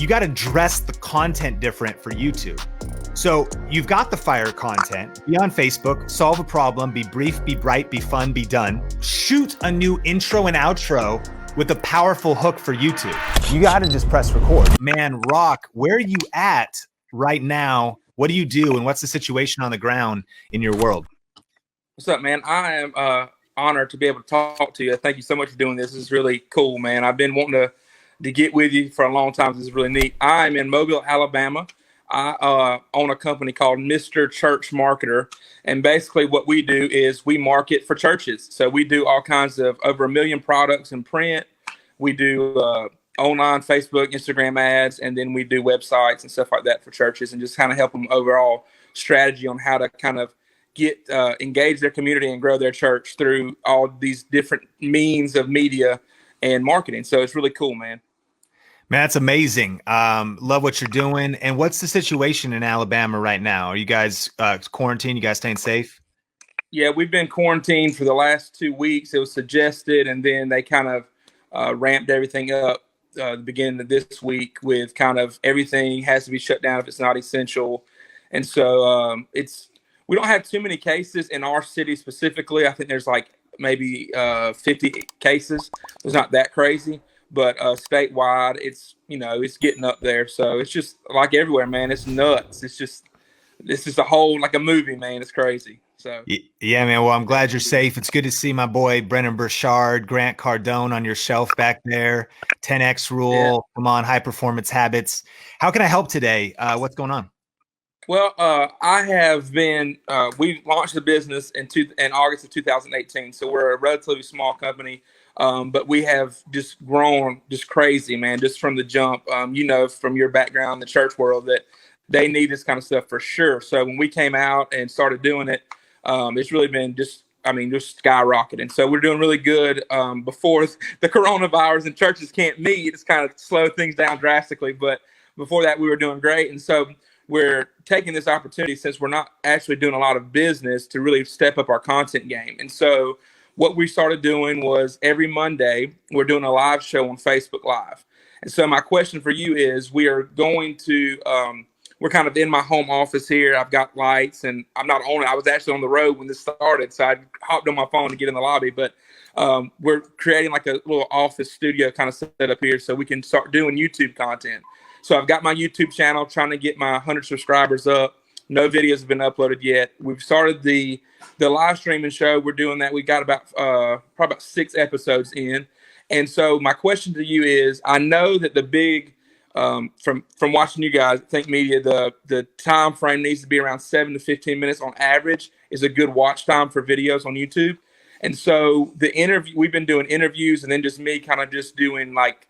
you got to dress the content different for YouTube. So you've got the fire content, be on Facebook, solve a problem, be brief, be bright, be fun, be done. Shoot a new intro and outro with a powerful hook for YouTube. You got to just press record. Man, Rock, where are you at right now? What do you do, and what's the situation on the ground in your world? What's up, man? I am honored to be able to talk to you. Thank you so much for doing this. This is really cool, man. I've been wanting to get with you for a long time. This is really neat. I'm in Mobile, Alabama. I own a company called Mr. Church Marketer. And basically what we do is we market for churches. So we do all kinds of over 1 million products in print. We do online, Facebook, Instagram ads, and then we do websites and stuff like that for churches and just kind of help them overall strategy on how to kind of get engage their community and grow their church through all these different means of media and marketing. So it's really cool, man. Man, that's amazing. Love what you're doing. And what's the situation in Alabama right now? Are you guys quarantined? You guys staying safe? Yeah, we've been quarantined for the last 2 weeks. It was suggested, and then they kind of ramped everything up the beginning of this week with kind of everything has to be shut down if it's not essential. And so we don't have too many cases in our city specifically. I think there's like maybe 50 cases. It's not that crazy. But statewide, it's getting up there. So it's just like everywhere, man. It's nuts. This is a whole like a movie, man. It's crazy. So yeah, man. Well, I'm glad you're safe. It's good to see my boy Brennan Burchard, Grant Cardone on your shelf back there. 10X rule. Yeah. Come on, high performance habits. How can I help today? What's going on? Well, I have been. We launched the business in August of 2018. So we're a relatively small company. But we have just grown just crazy, man, just from the jump. From your background in the church world that they need this kind of stuff for sure. So when we came out and started doing it, it's really been just skyrocketing. So we're doing really good. Before the coronavirus and churches can't meet, it's kind of slowed things down drastically. But before that, we were doing great. And so we're taking this opportunity, since we're not actually doing a lot of business, to really step up our content game. And so what we started doing was every Monday, we're doing a live show on Facebook Live. And so my question for you is, we are going to, we're kind of in my home office here. I've got lights and I'm not on it. I was actually on the road when this started. So I hopped on my phone to get in the lobby, but we're creating like a little office studio kind of set up here so we can start doing YouTube content. So I've got my YouTube channel, trying to get my 100 subscribers up. No videos have been uploaded yet. We've started the live streaming show. We're doing that. We got probably about 6 episodes in. And so my question to you is, I know that the big, from watching you guys, Think Media, the time frame needs to be around 7 to 15 minutes on average is a good watch time for videos on YouTube. And so we've been doing interviews, and then just me kind of just doing like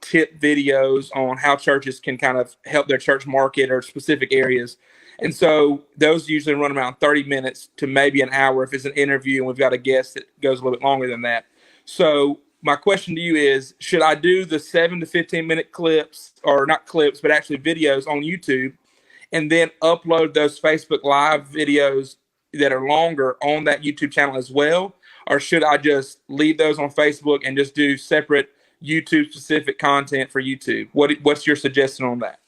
tip videos on how churches can kind of help their church market or specific areas. And so those usually run around 30 minutes to maybe an hour if it's an interview and we've got a guest that goes a little bit longer than that. So my question to you is, should I do the 7 to 15 minute clips, or not clips, but actually videos on YouTube, and then upload those Facebook Live videos that are longer on that YouTube channel as well? Or should I just leave those on Facebook and just do separate YouTube specific content for YouTube? What's your suggestion on that?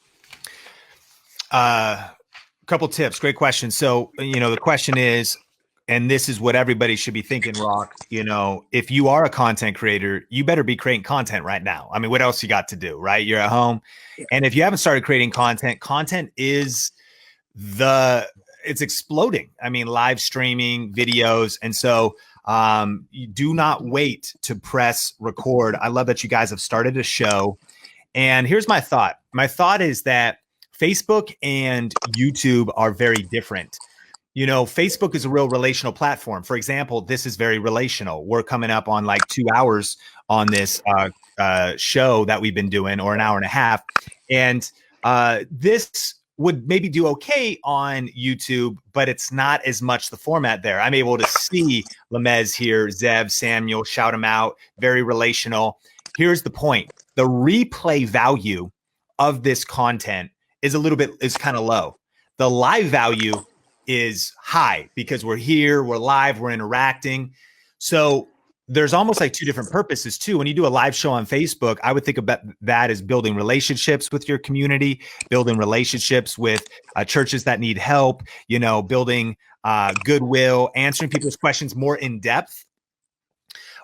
Couple tips. Great question. So, the question is, and this is what everybody should be thinking, Rock, if you are a content creator, you better be creating content right now. I mean, what else you got to do, right? You're at home. And if you haven't started creating content is it's exploding. I mean, live streaming, videos. And so you do not wait to press record. I love that you guys have started a show. And here's my thought. My thought is that Facebook and YouTube are very different. Facebook is a real relational platform. For example, this is very relational. We're coming up on like 2 hours on this show that we've been doing, or an hour and a half. And this would maybe do okay on YouTube, but it's not as much the format there. I'm able to see Lemez here, Zev, Samuel, shout them out, very relational. Here's the point. The replay value of this content is kind of low. The live value is high because we're here, we're live, we're interacting. So there's almost like two different purposes too. When you do a live show on Facebook, I would think about that as building relationships with your community, building relationships with churches that need help, you know, building goodwill, answering people's questions more in depth.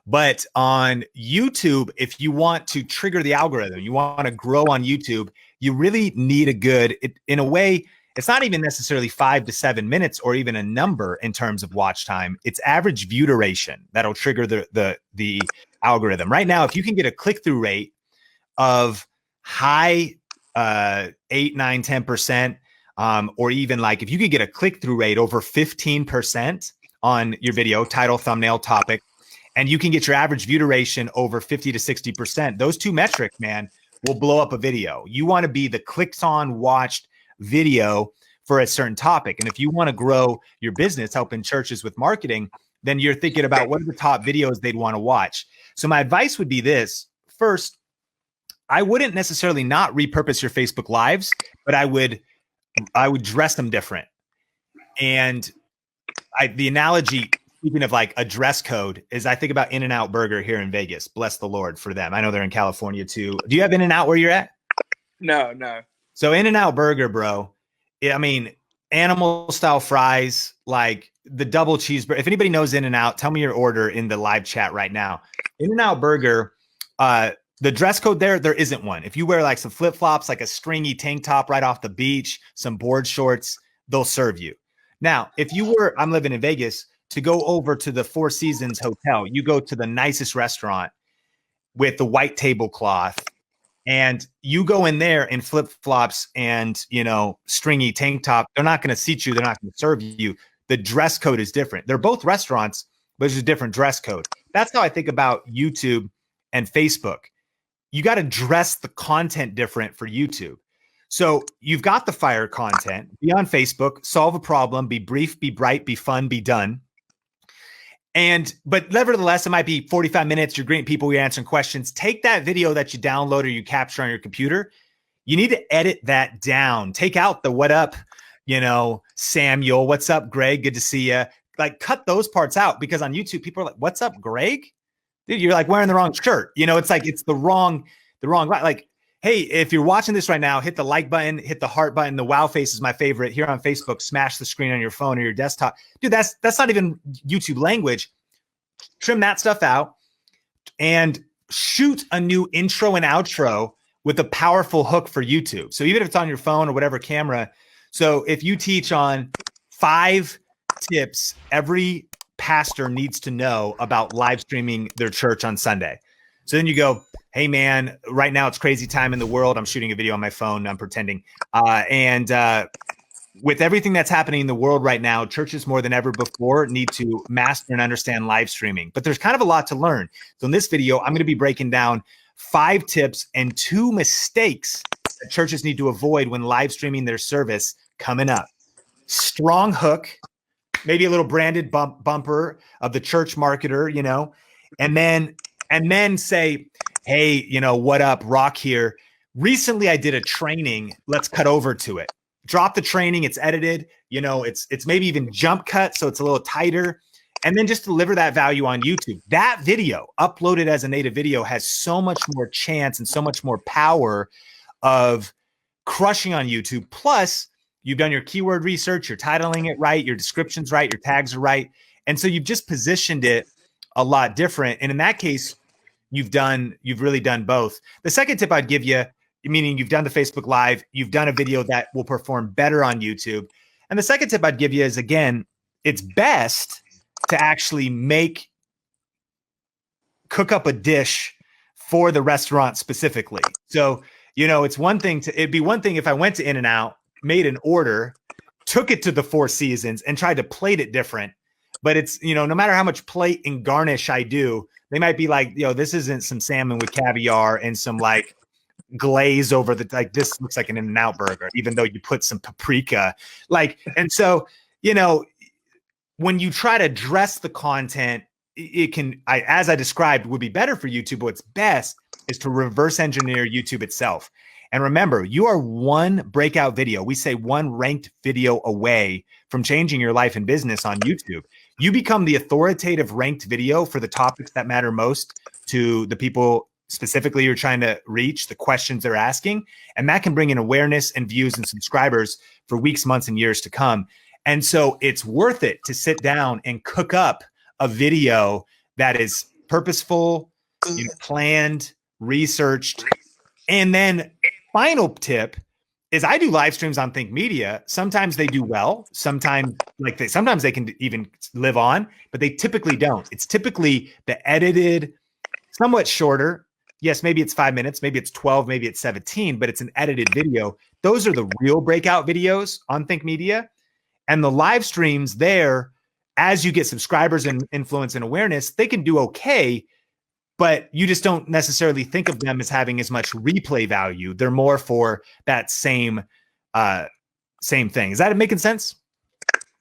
But on YouTube, if you want to trigger the algorithm, you want to grow on YouTube, you really need a good, in a way, it's not even necessarily 5 to 7 minutes or even a number in terms of watch time. It's average view duration that'll trigger the algorithm. Right now, if you can get a click-through rate of high 8, 9, 10%, or even like if you could get a click-through rate over 15% on your video, title, thumbnail, topic, and you can get your average view duration over 50 to 60%, those two metrics, man, will blow up a video. You want to be the clicks on watched video for a certain topic. And if you want to grow your business, helping churches with marketing, then you're thinking about what are the top videos they'd want to watch. So my advice would be this. First, I wouldn't necessarily not repurpose your Facebook lives, but I would dress them different. And the analogy, speaking of like a dress code, is I think about In-N-Out Burger here in Vegas. Bless the Lord for them. I know they're in California too. Do you have In-N-Out where you're at? No. So In-N-Out Burger, bro, I mean, animal style fries, like the double cheeseburger. If anybody knows In-N-Out, tell me your order in the live chat right now. In-N-Out Burger, the dress code there isn't one. If you wear like some flip-flops, like a stringy tank top right off the beach, some board shorts, they'll serve you. Now, if you were, I'm living in Vegas, to go over to the Four Seasons Hotel, you go to the nicest restaurant with the white tablecloth, and you go in there in flip-flops and, you know, stringy tank top, they're not going to seat you. They're not going to serve you. The dress code is different. They're both restaurants, but there's a different dress code. That's how I think about YouTube and Facebook. You got to dress the content different for YouTube. So you've got the fire content. Be on Facebook, solve a problem, be brief, be bright, be fun, be done. But nevertheless, it might be 45 minutes. You're greeting people, you're answering questions. Take that video that you download or you capture on your computer. You need to edit that down. Take out the what up, you know, Samuel. What's up, Greg? Good to see you. Like, cut those parts out, because on YouTube, people are like, what's up, Greg? Dude, you're like wearing the wrong shirt. You know, it's like, it's the wrong, like, hey, if you're watching this right now, hit the like button, hit the heart button. The wow face is my favorite here on Facebook. Smash the screen on your phone or your desktop. Dude, that's not even YouTube language. Trim that stuff out and shoot a new intro and outro with a powerful hook for YouTube. So even if it's on your phone or whatever camera. So if you teach on 5 tips every pastor needs to know about live streaming their church on Sunday. So then you go, hey man, right now it's crazy time in the world. I'm shooting a video on my phone. I'm pretending. With everything that's happening in the world right now, churches more than ever before need to master and understand live streaming. But there's kind of a lot to learn. So in this video, I'm going to be breaking down 5 tips and 2 mistakes that churches need to avoid when live streaming their service coming up. Strong hook, maybe a little branded bumper of the church marketer, you know, and then say, hey, you know, what up, Rock here. Recently, I did a training. Let's cut over to it. Drop the training. It's edited. You know, it's maybe even jump cut, so it's a little tighter. And then just deliver that value on YouTube. That video, uploaded as a native video, has so much more chance and so much more power of crushing on YouTube. Plus, you've done your keyword research. You're titling it right. Your description's right. Your tags are right. And so you've just positioned it a lot different. And in that case, you've really done both. The second tip I'd give you, meaning you've done the Facebook Live, you've done a video that will perform better on YouTube. And the second tip I'd give you is, again, it's best to actually cook up a dish for the restaurant specifically. So, you know, it'd be one thing if I went to In-N-Out, made an order, took it to the Four Seasons and tried to plate it different. But it's, you know, no matter how much plate and garnish I do, they might be like, yo, this isn't some salmon with caviar and some like glaze over this looks like an In-N-Out burger, even though you put some paprika. And so, you know, when you try to dress the content, as I described, would be better for YouTube, but what's best is to reverse engineer YouTube itself. And remember, you are one breakout video. We say one ranked video away from changing your life and business on YouTube. You become the authoritative ranked video for the topics that matter most to the people specifically you're trying to reach, the questions they're asking. And that can bring in awareness and views and subscribers for weeks, months, and years to come. And so it's worth it to sit down and cook up a video that is purposeful, planned, researched. And then final tip is I do live streams on Think Media. Sometimes they do well. Sometimes they can even live on, but they typically don't. It's typically the edited, somewhat shorter. Yes, maybe it's 5 minutes, maybe it's 12, maybe it's 17, but it's an edited video. Those are the real breakout videos on Think Media. And the live streams there, as you get subscribers and influence and awareness, they can do okay, but you just don't necessarily think of them as having as much replay value. They're more for that same thing. Is that making sense?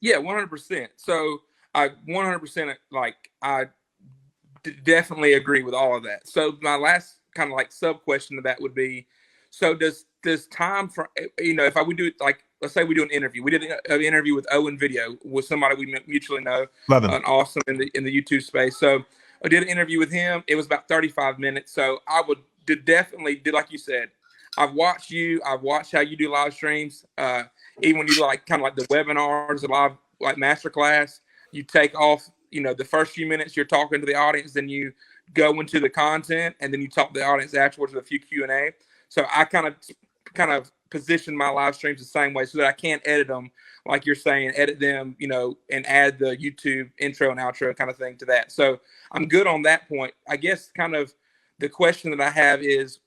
Yeah, 100%. So I 100% definitely agree with all of that. So my last kind of like sub question to that would be, so does time for, if I would do it, like, let's say we do an interview. We did an interview with Owen Video with somebody we mutually know. Love him. Awesome in the YouTube space. So I did an interview with him. It was about 35 minutes. So I would definitely do, like you said, I've watched you. I've watched how you do live streams. Even when you do like kind of like the webinars, the live like masterclass, you take off, the first few minutes you're talking to the audience, then you go into the content, and then you talk to the audience afterwards with a few Q&A. So I kind of position my live streams the same way so that I can't edit them, like you're saying, edit them, and add the YouTube intro and outro kind of thing to that. So I'm good on that point. I guess kind of the question that I have is,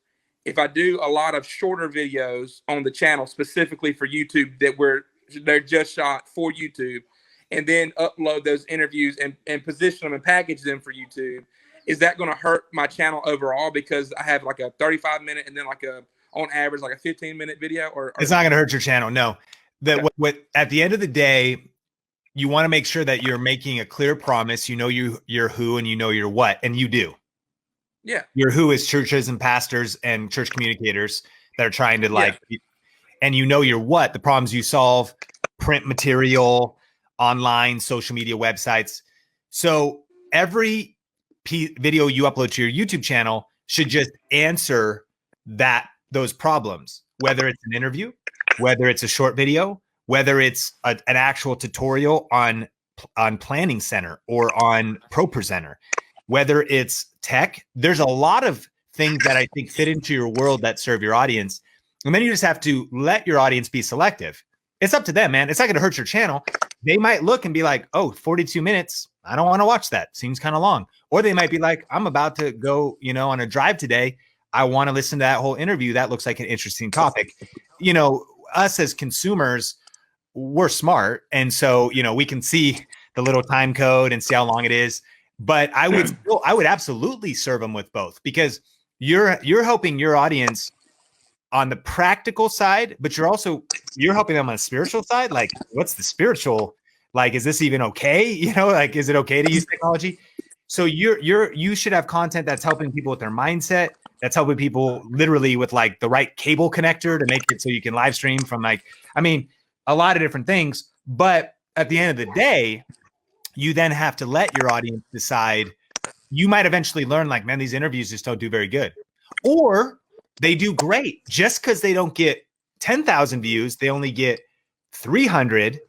if I do a lot of shorter videos on the channel specifically for YouTube they're just shot for YouTube, and then upload those interviews and position them and package them for YouTube, is that going to hurt my channel overall because I have like a 35-minute and then like on average like a 15-minute video? Or it's not going to hurt your channel. No. What at the end of the day, you want to make sure that you're making a clear promise. You're who and your what, and you do. Yeah. Your who is churches and pastors and church communicators that are trying to and your what, the problems you solve, print material, online, social media websites. So every video you upload to your YouTube channel should just answer those problems, whether it's an interview, whether it's a short video, whether it's an actual tutorial on Planning Center or on Pro Presenter, whether it's tech. There's a lot of things that I think fit into your world that serve your audience. And then you just have to let your audience be selective. It's up to them, man. It's not going to hurt your channel. They might look and be like, oh, 42 minutes. I don't want to watch that. Seems kind of long. Or they might be like, I'm about to go, on a drive today. I want to listen to that whole interview. That looks like an interesting topic. Us as consumers, we're smart. And so, we can see the little time code and see how long it is. But I would absolutely serve them with both, because you're helping your audience on the practical side, but you're helping them on the spiritual side. Like, what's the spiritual? Like, is this even okay? Is it okay to use technology? So you should have content that's helping people with their mindset, that's helping people literally with like the right cable connector to make it so you can live stream from a lot of different things. But at the end of the day, you then have to let your audience decide. You might eventually learn, like, man, these interviews just don't do very good. Or they do great. Just because they don't get 10,000 views, they only get 300,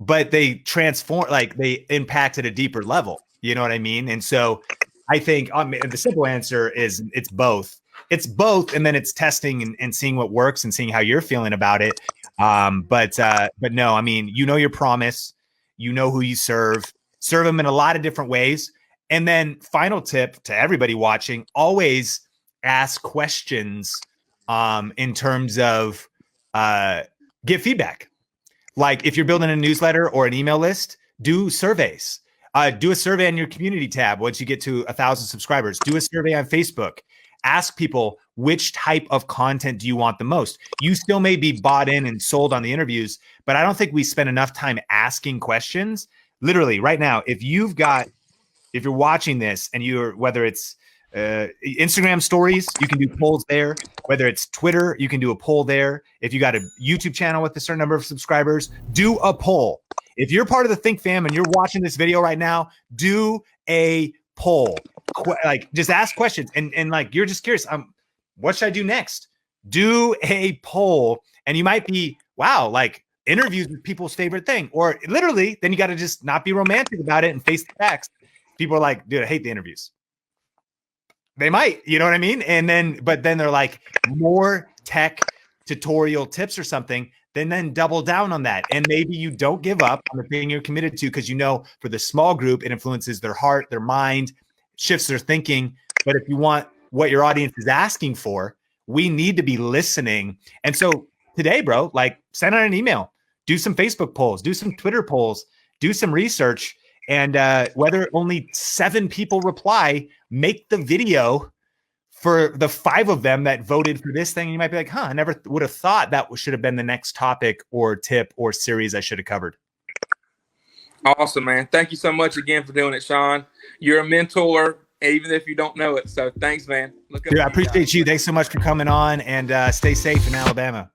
but they transform, like they impact at a deeper level. You know what I mean? And so I think the simple answer is it's both. It's both, and then it's testing and seeing what works and seeing how you're feeling about it. But no, your promise. Who you serve them in a lot of different ways. And then final tip to everybody watching, always ask questions in terms of give feedback. Like if you're building a newsletter or an email list, do surveys. Do a survey on your community tab once you get to 1,000 subscribers. Do a survey on Facebook. Ask people, which type of content do you want the most? You still may be bought in and sold on the interviews, but I don't think we spend enough time asking questions. Literally right now, if you're watching this and whether it's Instagram stories, you can do polls there. Whether it's Twitter, you can do a poll there. If you got a YouTube channel with a certain number of subscribers, do a poll If you're part of the Think fam and you're watching this video right now, do a poll. Like, just ask questions, and like, you're just curious. What should I do next? Do a poll, and you might be, wow, like interviews with people's favorite thing, or literally, then you got to just not be romantic about it and face the facts. People are like, dude, I hate the interviews. They might, you know what I mean? And then, but then they're like, more tech tutorial tips or something, then double down on that. And maybe you don't give up on the thing you're committed to, because you know for the small group, it influences their heart, their mind, shifts their thinking. But if you want what your audience is asking for, we need to be listening. And so today, bro, like, send out an email, do some Facebook polls, do some Twitter polls, do some research. And whether only 7 people reply, make the video for the 5 of them that voted for this thing. And you might be like, I never would have thought that should have been the next topic or tip or series I should have covered. Awesome, man. Thank you so much again for doing it, Sean. You're a mentor, even if you don't know it. So thanks, man. Dude, I appreciate you. Thanks so much for coming on, and stay safe in Alabama.